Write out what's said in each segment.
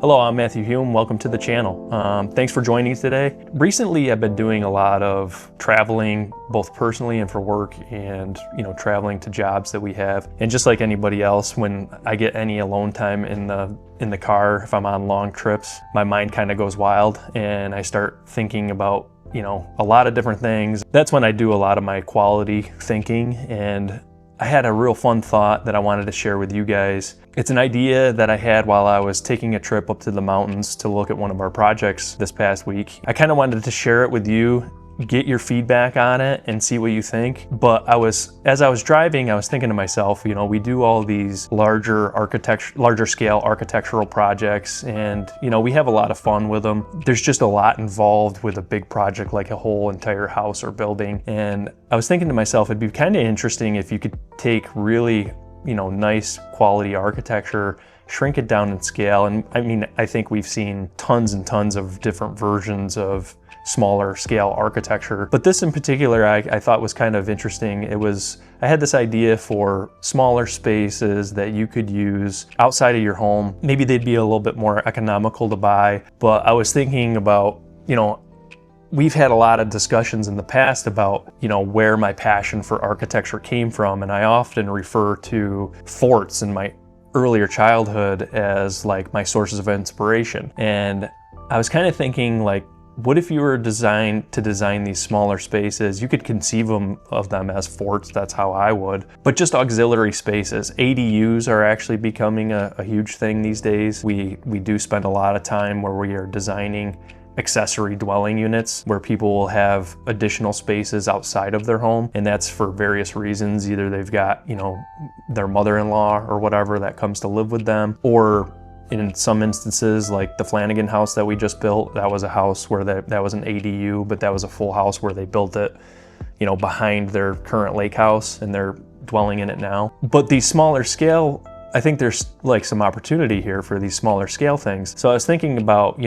Hello, I'm Matthew Hume. Welcome to the channel. Thanks for joining today. Recently, I've been doing a lot of traveling, both personally and for work, and traveling to jobs that we have. And just like anybody else, when I get any alone time in the car, if I'm on long trips, my mind kind of goes wild, and I start thinking about a lot of different things. That's when I do a lot of my quality thinking, and I had a real fun thought that I wanted to share with you guys. It's an idea that I had while I was taking a trip up to the mountains to look at one of our projects this past week. I kind of wanted to share it with you, get your feedback on it and see what you think. But as I was driving, I was thinking to myself, we do all these larger scale architectural projects, and we have a lot of fun with them. There's just a lot involved with a big project like a whole entire house or building. And I was thinking to myself, it'd be kind of interesting if you could take really nice quality architecture, shrink it down in scale. And I think we've seen tons and tons of different versions of smaller scale architecture, but this in particular I thought was kind of interesting. I had this idea for smaller spaces that you could use outside of your home. Maybe they'd be a little bit more economical to buy, but I was thinking about, we've had a lot of discussions in the past about, where my passion for architecture came from, and I often refer to forts in my earlier childhood as like my sources of inspiration. And I was kind of thinking, like, what if you were designed to design these smaller spaces? You could conceive of them as forts, that's how I would, but just auxiliary spaces. ADUs are actually becoming a huge thing these days. We do spend a lot of time where we are designing accessory dwelling units where people will have additional spaces outside of their home, and that's for various reasons. Either they've got, their mother-in-law or whatever that comes to live with them, or in some instances, like the Flanagan house that we just built, that was a house where that was an ADU, but that was a full house where they built it, behind their current lake house, and they're dwelling in it now. But these smaller scale, I think there's like some opportunity here for these smaller scale things. So I was thinking about,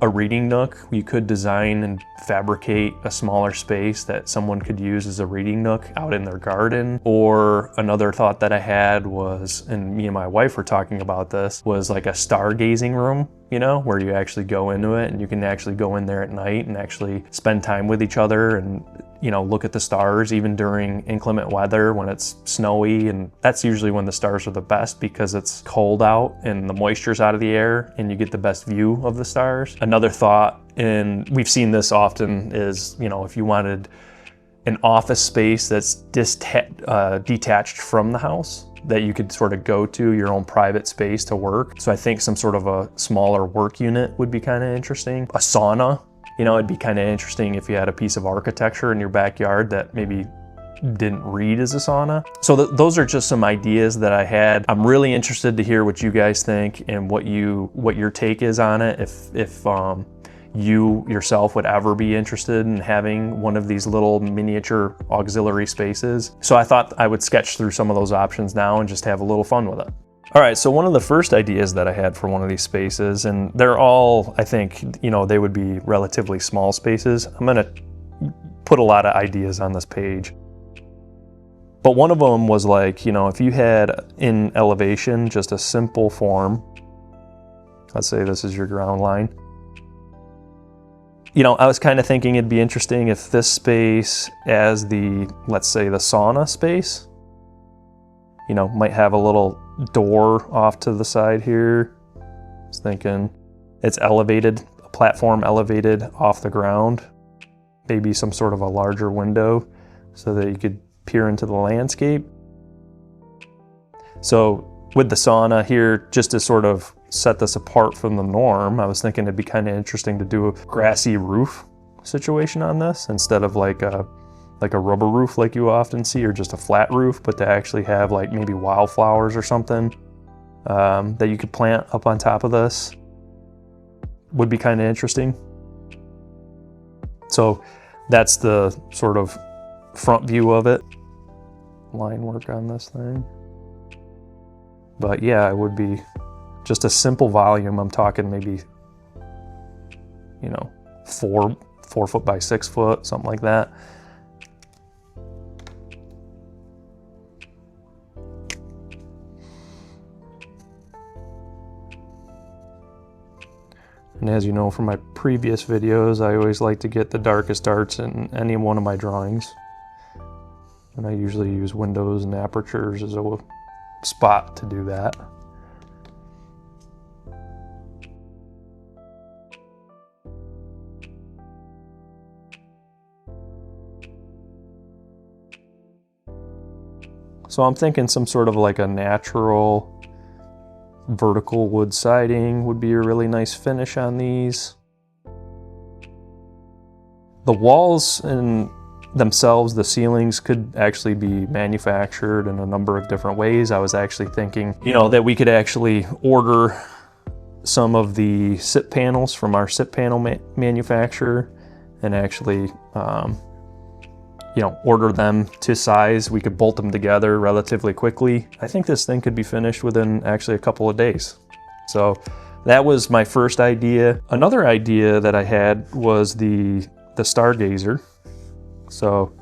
a reading nook. You could design and fabricate a smaller space that someone could use as a reading nook out in their garden. Or another thought that I had was, and me and my wife were talking about this, was like a stargazing room, where you actually go into it and you can actually go in there at night and actually spend time with each other and look at the stars even during inclement weather when it's snowy. And that's usually when the stars are the best because it's cold out and the moisture's out of the air and you get the best view of the stars. Another thought, and we've seen this often, is if you wanted an office space that's detached from the house, that you could sort of go to your own private space to work. So I think some sort of a smaller work unit would be kind of interesting. A sauna, it'd be kind of interesting if you had a piece of architecture in your backyard that maybe didn't read as a sauna. So those are just some ideas that I had. I'm really interested to hear what you guys think and what your take is on it. If you yourself would ever be interested in having one of these little miniature auxiliary spaces. So I thought I would sketch through some of those options now and just have a little fun with it. All right, so one of the first ideas that I had for one of these spaces, and they're all, I think, they would be relatively small spaces. I'm gonna put a lot of ideas on this page. But one of them was like, if you had in elevation just a simple form, let's say this is your ground line. I was kind of thinking it'd be interesting if this space, as let's say the sauna space, might have a little door off to the side here. I was thinking it's elevated, a platform elevated off the ground, maybe some sort of a larger window so that you could peer into the landscape. So with the sauna here, just to sort of set this apart from the norm, I was thinking it'd be kind of interesting to do a grassy roof situation on this instead of like a rubber roof like you often see, or just a flat roof, but to actually have like maybe wildflowers or something that you could plant up on top of this would be kind of interesting. So that's the sort of front view of it. Line work on this thing. But yeah, it would be just a simple volume. I'm talking maybe, 4 foot by 6 foot, something like that. And as you know from my previous videos, I always like to get the darkest arts in any one of my drawings. And I usually use windows and apertures as a spot to do that. So I'm thinking some sort of like a natural vertical wood siding would be a really nice finish on these. The walls in themselves, the ceilings, could actually be manufactured in a number of different ways. I was actually thinking, you know, that we could actually order some of the SIP panels from our SIP panel manufacturer and actually you know, order them to size. We could bolt them together relatively quickly. I think this thing could be finished within actually a couple of days. So that was my first idea. Another idea that I had was the stargazer. So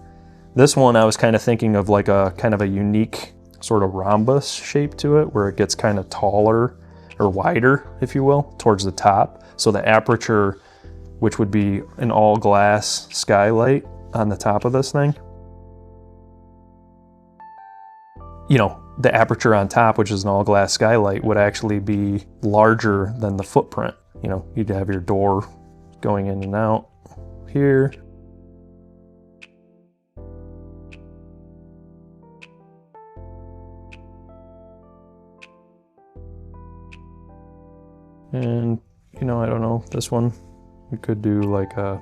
this one I was kind of thinking of like a kind of a unique sort of rhombus shape to it, where it gets kind of taller or wider, if you will, towards the top. So the aperture, which would be an all glass skylight on the top of this thing, you know, the aperture on top, which is an all glass skylight, would actually be larger than the footprint. You know, you'd have your door going in and out here. And, you know, I don't know, this one, we could do like a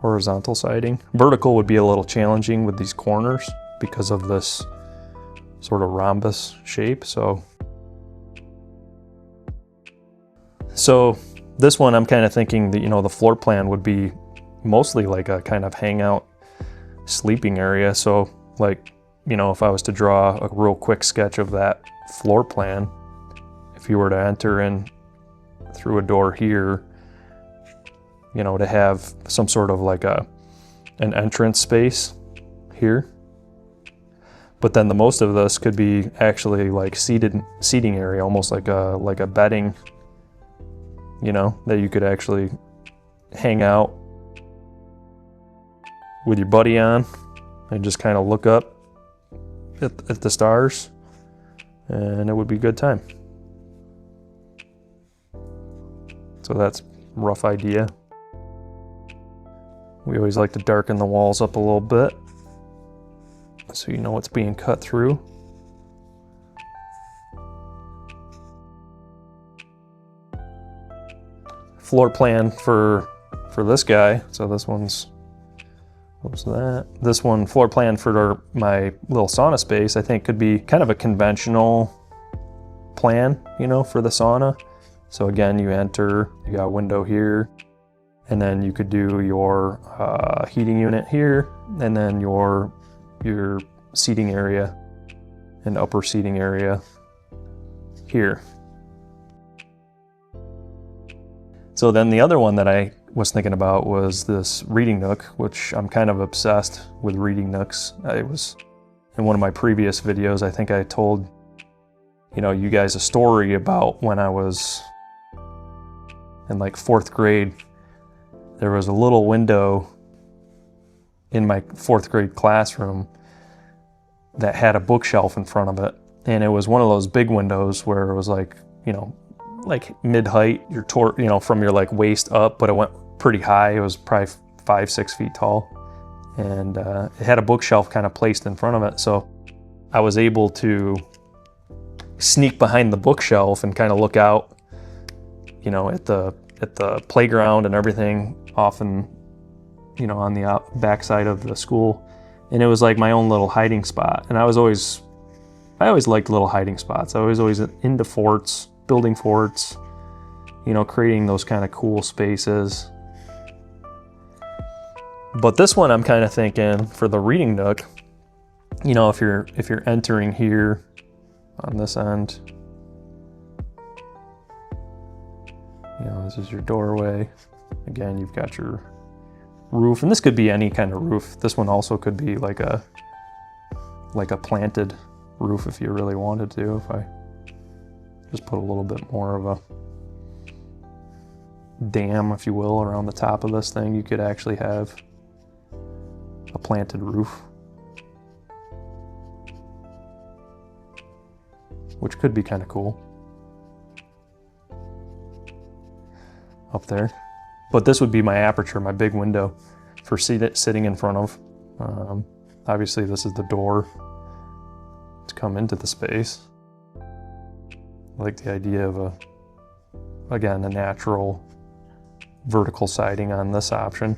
horizontal siding. Vertical would be a little challenging with these corners because of this sort of rhombus shape. So this one I'm kind of thinking that, you know, the floor plan would be mostly like a kind of hangout sleeping area. So like, you know, if I was to draw a real quick sketch of that floor plan, if you were to enter in through a door here, you know, to have some sort of like an entrance space here. But then the most of this could be actually like seating area, almost like a bedding, you know, that you could actually hang out with your buddy on and just kind of look up at the stars, and it would be a good time. So that's a rough idea. We always like to darken the walls up a little bit so you know what's being cut through. Floor plan for this guy. So this one's, what was that? This one, floor plan for my little sauna space, I think could be kind of a conventional plan, you know, for the sauna. So again, you enter, you got a window here, and then you could do your heating unit here, and then your seating area and upper seating area here. So then the other one that I was thinking about was this reading nook, which I'm kind of obsessed with reading nooks. I was, in one of my previous videos, I think I told, you know, you guys a story about when I was in like 4th grade. There was a little window in my 4th grade classroom that had a bookshelf in front of it. And it was one of those big windows where it was like, you know, like mid-height, you know, from your like waist up, but it went pretty high. It was probably 5-6 feet tall. And it had a bookshelf kind of placed in front of it. So I was able to sneak behind the bookshelf and kind of look out, you know, at the playground and everything off in, you know, on the backside of the school. And it was like my own little hiding spot. And I always liked little hiding spots. I was always into forts, building forts, you know, creating those kind of cool spaces. But this one I'm kind of thinking for the reading nook, you know, if you're entering here on this end, you know, this is your doorway. Again, you've got your roof, and this could be any kind of roof. This one also could be like a planted roof if you really wanted to. If I just put a little bit more of dam, if you will, around the top of this thing, you could actually have a planted roof, which could be kind of cool up there. But this would be my aperture, my big window for sitting in front of. Obviously this is the door to come into the space. I like the idea of again, a natural vertical siding on this option.